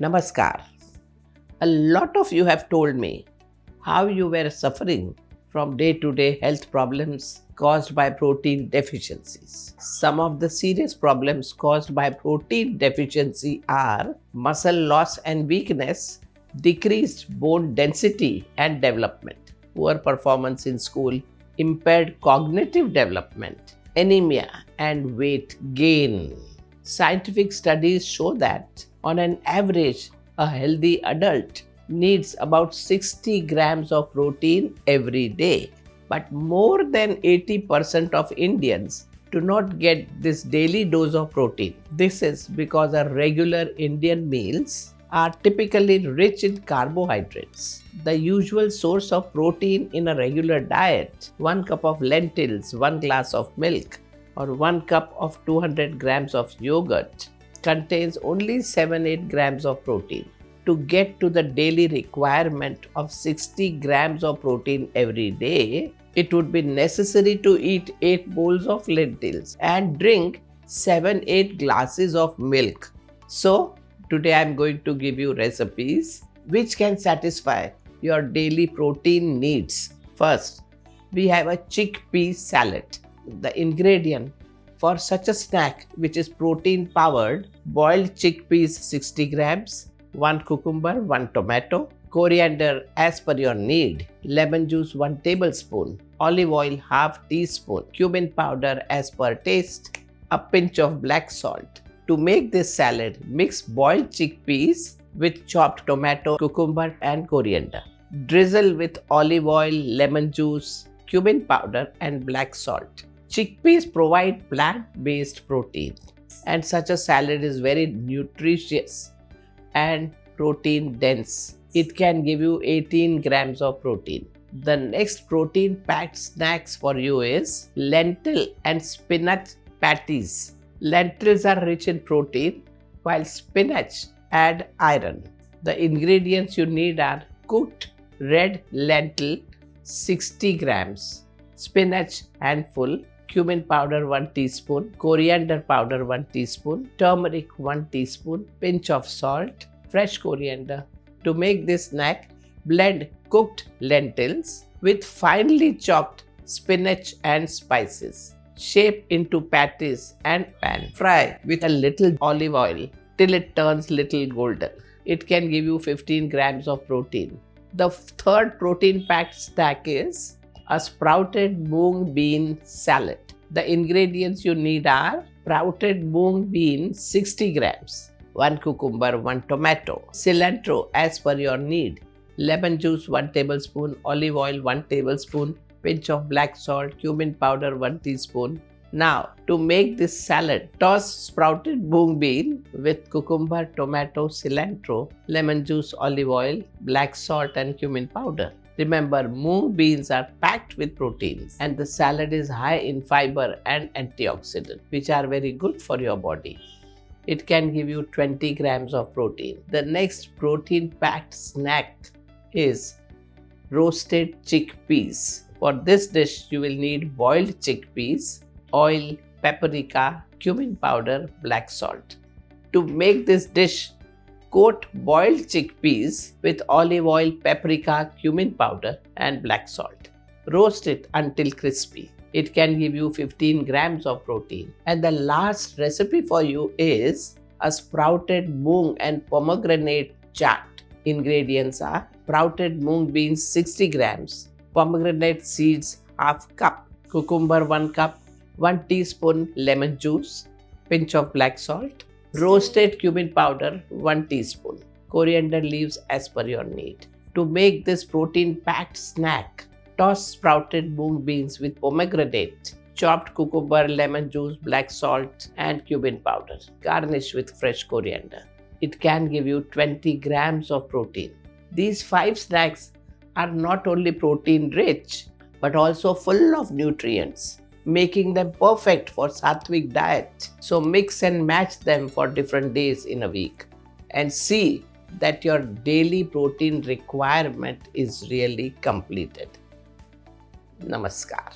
Namaskar. A lot of you have told me how you were suffering from day to day health problems caused by protein deficiencies. Some of the serious problems caused by protein deficiency are muscle loss and weakness, decreased bone density and development, poor performance in school, impaired cognitive development, anemia, and weight gain. Scientific studies show that, on an average, a healthy adult needs about 60 grams of protein every day. But more than 80% of Indians do not get this daily dose of protein. This is because our regular Indian meals are typically rich in carbohydrates. The usual source of protein in a regular diet, 1 cup of lentils, 1 glass of milk, or 1 cup of 200 grams of yogurt, contains only 7-8 grams of protein. To get to the daily requirement of 60 grams of protein every day, it would be necessary to eat 8 bowls of lentils and drink 7-8 glasses of milk. So, today I am going to give you recipes which can satisfy your daily protein needs. First, we have a chickpea salad. The ingredient for such a snack, which is protein powered: boiled chickpeas 60 grams, 1 cucumber, 1 tomato, coriander as per your need, lemon juice 1 tablespoon, olive oil half teaspoon, cumin powder as per taste, a pinch of black salt. To make this salad, mix boiled chickpeas with chopped tomato, cucumber and coriander. Drizzle with olive oil, lemon juice, cumin powder and black salt. Chickpeas provide plant-based protein, and such a salad is very nutritious and protein dense. It can give you 18 grams of protein. The next protein packed snacks for you is lentil and spinach patties. Lentils are rich in protein while spinach add iron. The ingredients you need are cooked red lentil 60 grams, spinach handful, cumin powder 1 teaspoon, coriander powder 1 teaspoon, turmeric 1 teaspoon, pinch of salt, fresh coriander. To make this snack, blend cooked lentils with finely chopped spinach and spices. Shape into patties and pan. Fry with a little olive oil till it turns little golden. It can give you 15 grams of protein. The third protein packed snack is a sprouted Moong bean salad. The ingredients you need are sprouted Moong bean 60 grams, 1 cucumber, 1 tomato, cilantro as per your need, lemon juice 1 tablespoon, olive oil 1 tablespoon, pinch of black salt, cumin powder 1 teaspoon. Now, to make this salad, toss sprouted Moong bean with cucumber, tomato, cilantro, lemon juice, olive oil, black salt and cumin powder. Remember, Moong beans are packed with proteins and the salad is high in fiber and antioxidant, which are very good for your body. It can give you 20 grams of protein. The next protein packed snack is roasted chickpeas. For this dish, you will need boiled chickpeas, oil, paprika, cumin powder, black salt. To make this dish, coat boiled chickpeas with olive oil, paprika, cumin powder and black salt. Roast it until crispy. It can give you 15 grams of protein. And the last recipe for you is a sprouted Moong and pomegranate chaat. Ingredients are sprouted Moong beans 60 grams, pomegranate seeds half cup, cucumber 1 cup, 1 teaspoon lemon juice, pinch of black salt, roasted cumin powder 1 teaspoon, coriander leaves as per your need. To make this protein packed snack, toss sprouted Moong beans with pomegranate, chopped cucumber, lemon juice, black salt and cumin powder. Garnish with fresh coriander. It can give you 20 grams of protein. These 5 snacks are not only protein rich but also full of nutrients, making them perfect for sattvic diet. So mix and match them for different days in a week and see that your daily protein requirement is really completed. Namaskar.